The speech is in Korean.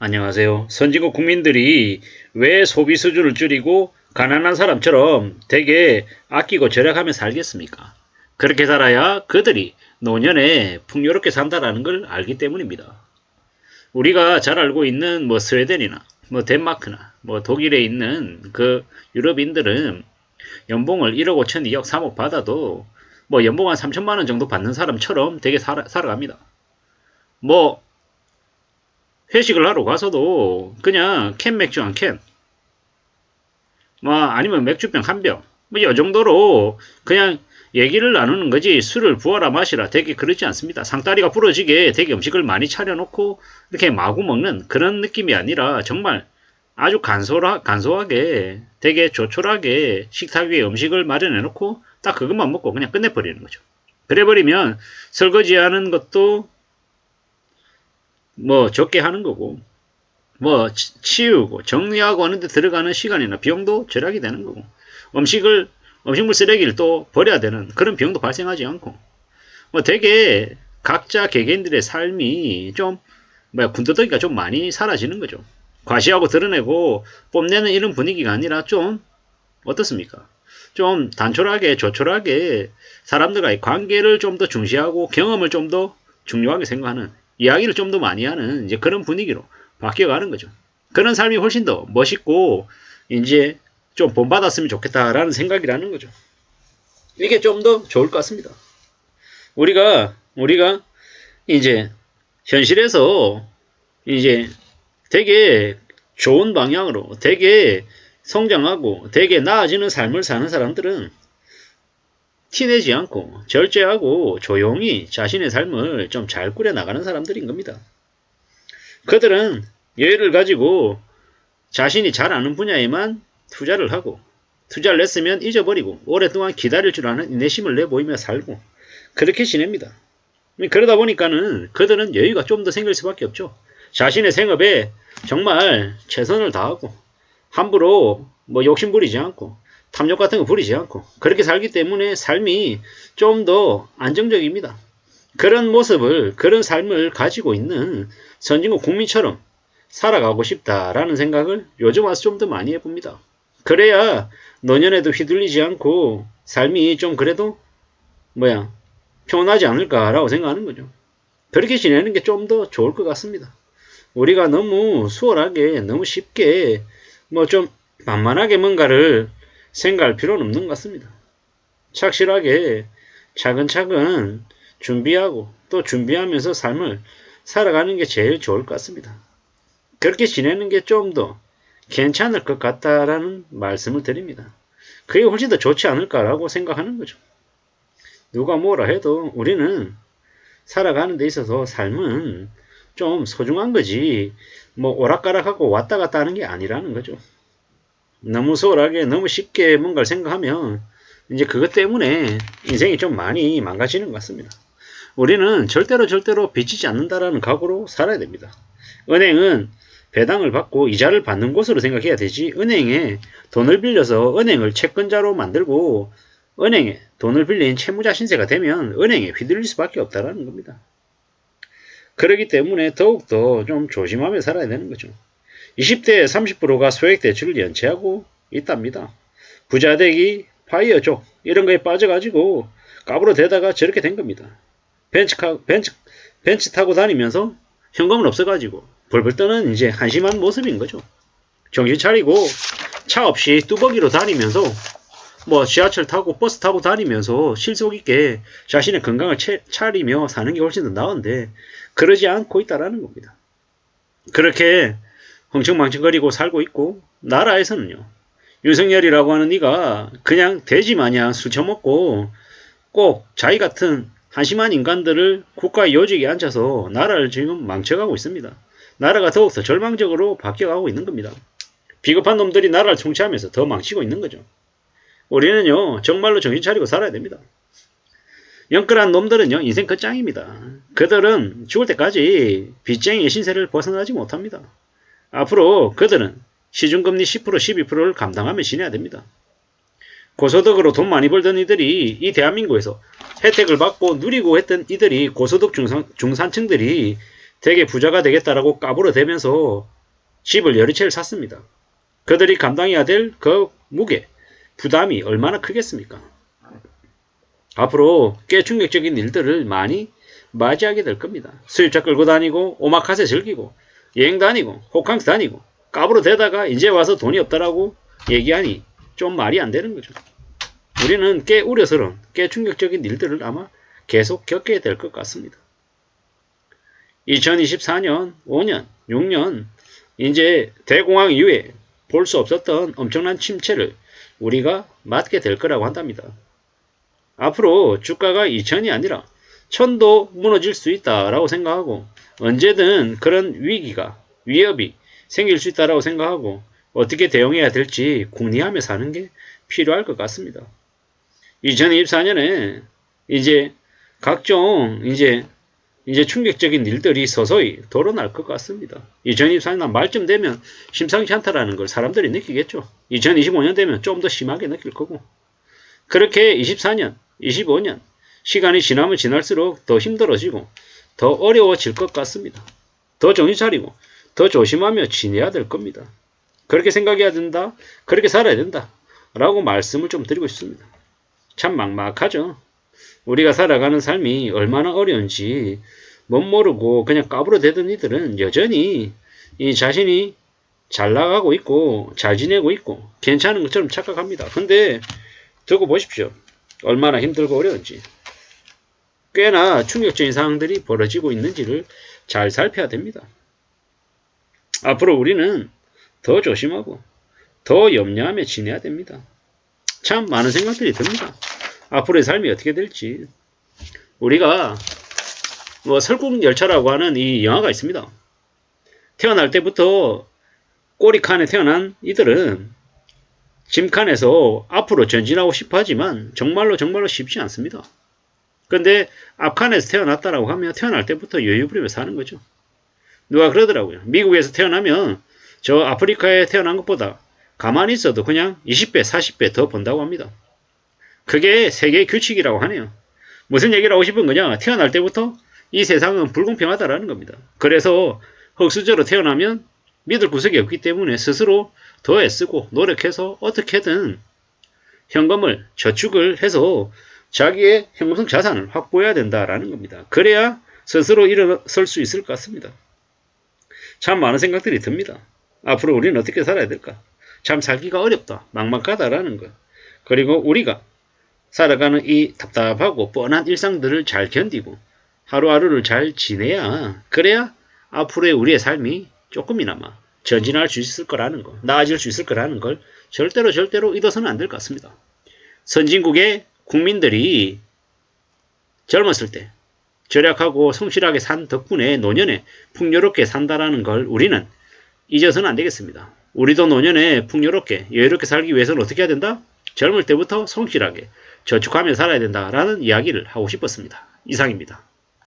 안녕하세요. 선진국 국민들이 왜 소비 수준을 줄이고 가난한 사람처럼 되게 아끼고 절약하며 살겠습니까? 그렇게 살아야 그들이 노년에 풍요롭게 산다라는 걸 알기 때문입니다. 우리가 잘 알고 있는 스웨덴이나 덴마크나 독일에 있는 그 유럽인들은 연봉을 1억 5천, 2억, 3억 받아도 연봉 한 3천만 원 정도 받는 사람처럼 되게 살아갑니다. 회식을 하러 가서도 그냥 캔 맥주 한 캔, 아니면 맥주병 한 병, 이 정도로 그냥 얘기를 나누는 거지 술을 부어라 마시라 되게 그러지 않습니다. 상다리가 부러지게 되게 음식을 많이 차려놓고 이렇게 마구 먹는 그런 느낌이 아니라 정말 아주 간소하게 되게 조촐하게 식탁 위에 음식을 마련해놓고 딱 그것만 먹고 그냥 끝내버리는 거죠. 그래버리면 설거지하는 것도 적게 하는 거고 치우고 정리하고 하는데 들어가는 시간이나 비용도 절약이 되는 거고 음식물 쓰레기를 또 버려야 되는 그런 비용도 발생하지 않고 되게 각자 개개인들의 삶이 좀 군더더기가 좀 많이 사라지는 거죠. 과시하고 드러내고 뽐내는 이런 분위기가 아니라 좀 어떻습니까? 좀 단촐하게 조촐하게 사람들과의 관계를 좀 더 중시하고 경험을 좀 더 중요하게 생각하는 이야기를 좀 더 많이 하는 이제 그런 분위기로 바뀌어가는 거죠. 그런 삶이 훨씬 더 멋있고 이제 좀 본받았으면 좋겠다라는 생각이라는 거죠. 이게 좀 더 좋을 것 같습니다. 우리가 이제 현실에서 이제 되게 좋은 방향으로 되게 성장하고 되게 나아지는 삶을 사는 사람들은 티내지 않고 절제하고 조용히 자신의 삶을 좀 잘 꾸려나가는 사람들인 겁니다. 그들은 여유를 가지고 자신이 잘 아는 분야에만 투자를 하고 투자를 했으면 잊어버리고 오랫동안 기다릴 줄 아는 인내심을 내보이며 살고 그렇게 지냅니다. 그러다 보니까는 그들은 여유가 좀 더 생길 수밖에 없죠. 자신의 생업에 정말 최선을 다하고 함부로 욕심 부리지 않고 탐욕 같은 거 부리지 않고 그렇게 살기 때문에 삶이 좀 더 안정적입니다. 그런 모습을 그런 삶을 가지고 있는 선진국 국민처럼 살아가고 싶다라는 생각을 요즘 와서 좀 더 많이 해봅니다. 그래야 노년에도 휘둘리지 않고 삶이 좀 그래도 평온하지 않을까라고 생각하는 거죠. 그렇게 지내는 게 좀 더 좋을 것 같습니다. 우리가 너무 수월하게 너무 쉽게 좀 만만하게 뭔가를 생각할 필요는 없는 것 같습니다. 착실하게 차근차근 준비하고 또 준비하면서 삶을 살아가는 게 제일 좋을 것 같습니다. 그렇게 지내는 게 좀 더 괜찮을 것 같다라는 말씀을 드립니다. 그게 훨씬 더 좋지 않을까라고 생각하는 거죠. 누가 뭐라 해도 우리는 살아가는 데 있어서 삶은 좀 소중한 거지 오락가락하고 왔다 갔다 하는 게 아니라는 거죠. 너무 소홀하게 너무 쉽게 뭔가를 생각하면 이제 그것 때문에 인생이 좀 많이 망가지는 것 같습니다. 우리는 절대로 빚지지 않는다라는 각오로 살아야 됩니다. 은행은 배당을 받고 이자를 받는 곳으로 생각해야 되지 은행에 돈을 빌려서 은행을 채권자로 만들고 은행에 돈을 빌린 채무자 신세가 되면 은행에 휘둘릴 수밖에 없다라는 겁니다. 그렇기 때문에 더욱더 좀 조심하며 살아야 되는 거죠. 20대에 30%가 소액 대출을 연체하고 있답니다. 부자되기, 파이어족 이런 거에 빠져가지고 까불어 대다가 저렇게 된 겁니다. 벤츠 타고 다니면서 현금은 없어가지고 벌벌 떠는 이제 한심한 모습인 거죠. 정신 차리고 차 없이 뚜벅이로 다니면서 지하철 타고 버스 타고 다니면서 실속 있게 자신의 건강을 차리며 사는 게 훨씬 더 나은데 그러지 않고 있다라는 겁니다. 그렇게 흥청망청거리고 살고 있고 나라에서는요. 윤석열이라고 하는 이가 그냥 돼지 마냥 술 처먹고 꼭 자기 같은 한심한 인간들을 국가의 요직에 앉혀서 나라를 지금 망쳐가고 있습니다. 나라가 더욱더 절망적으로 바뀌어가고 있는 겁니다. 비겁한 놈들이 나라를 통치하면서 더 망치고 있는 거죠. 우리는요 정말로 정신 차리고 살아야 됩니다. 영끌한 놈들은요 인생 끝장입니다. 그들은 죽을 때까지 빚쟁이의 신세를 벗어나지 못합니다. 앞으로 그들은 시중금리 10% 12%를 감당하며 지내야 됩니다. 고소득으로 돈 많이 벌던 이들이 이 대한민국에서 혜택을 받고 누리고 했던 이들이 고소득 중산층들이 되게 부자가 되겠다라고 까불어대면서 집을 여러 채를 샀습니다. 그들이 감당해야 될 그 무게, 부담이 얼마나 크겠습니까? 앞으로 꽤 충격적인 일들을 많이 맞이하게 될 겁니다. 수입차 끌고 다니고 오마카세 즐기고 여행 다니고 호캉스 다니고 까불어대다가 이제 와서 돈이 없다라고 얘기하니 좀 말이 안 되는 거죠. 우리는 꽤 우려스러운, 꽤 충격적인 일들을 아마 계속 겪게 될 것 같습니다. 2024년, 5년, 6년 이제 대공황 이후에 볼 수 없었던 엄청난 침체를 우리가 맞게 될 거라고 한답니다. 앞으로 주가가 2000이 아니라 1000도 무너질 수 있다라고 생각하고 언제든 그런 위기가, 위협이 생길 수 있다라고 생각하고 어떻게 대응해야 될지 궁리하며 사는 게 필요할 것 같습니다. 2024년에 이제 각종 이제 충격적인 일들이 서서히 드러날 것 같습니다. 2024년 말쯤 되면 심상치 않다라는 걸 사람들이 느끼겠죠. 2025년 되면 좀 더 심하게 느낄 거고. 그렇게 24년, 25년 시간이 지나면 지날수록 더 힘들어지고 더 어려워질 것 같습니다. 더 정신 차리고 더 조심하며 지내야 될 겁니다. 그렇게 생각해야 된다. 그렇게 살아야 된다. 라고 말씀을 좀 드리고 싶습니다. 참 막막하죠. 우리가 살아가는 삶이 얼마나 어려운지 못 모르고 그냥 까불어대던 이들은 여전히 이 자신이 잘 나가고 있고 잘 지내고 있고 괜찮은 것처럼 착각합니다. 근데 두고 보십시오. 얼마나 힘들고 어려운지. 꽤나 충격적인 상황들이 벌어지고 있는지를 잘 살펴야 됩니다. 앞으로 우리는 더 조심하고 더 염려하며 지내야 됩니다. 참 많은 생각들이 듭니다. 앞으로의 삶이 어떻게 될지. 우리가 설국열차라고 하는 이 영화가 있습니다. 태어날 때부터 꼬리칸에 태어난 이들은 짐칸에서 앞으로 전진하고 싶어 하지만 정말로 쉽지 않습니다. 그런데 앞칸에서 태어났다라고 하면 태어날 때부터 여유 부리며 사는 거죠. 누가 그러더라고요. 미국에서 태어나면 저 아프리카에 태어난 것보다 가만히 있어도 그냥 20배, 40배 더 번다고 합니다. 그게 세계의 규칙이라고 하네요. 무슨 얘기를 하고 싶은 거냐? 태어날 때부터 이 세상은 불공평하다라는 겁니다. 그래서 흙수저로 태어나면 믿을 구석이 없기 때문에 스스로 더 애쓰고 노력해서 어떻게든 현금을 저축을 해서 자기의 현금성 자산을 확보해야 된다라는 겁니다. 그래야 스스로 일어설 수 있을 것 같습니다. 참 많은 생각들이 듭니다. 앞으로 우리는 어떻게 살아야 될까? 참 살기가 어렵다, 막막하다라는 것. 그리고 우리가 살아가는 이 답답하고 뻔한 일상들을 잘 견디고 하루하루를 잘 지내야, 그래야 앞으로의 우리의 삶이 조금이나마 전진할 수 있을 거라는 거, 나아질 수 있을 거라는 걸 절대로 잊어서는 안 될 것 같습니다. 선진국의 국민들이 젊었을 때 절약하고 성실하게 산 덕분에 노년에 풍요롭게 산다라는 걸 우리는 잊어서는 안 되겠습니다. 우리도 노년에 풍요롭게 여유롭게 살기 위해서는 어떻게 해야 된다? 젊을 때부터 성실하게 저축하며 살아야 된다라는 이야기를 하고 싶었습니다. 이상입니다.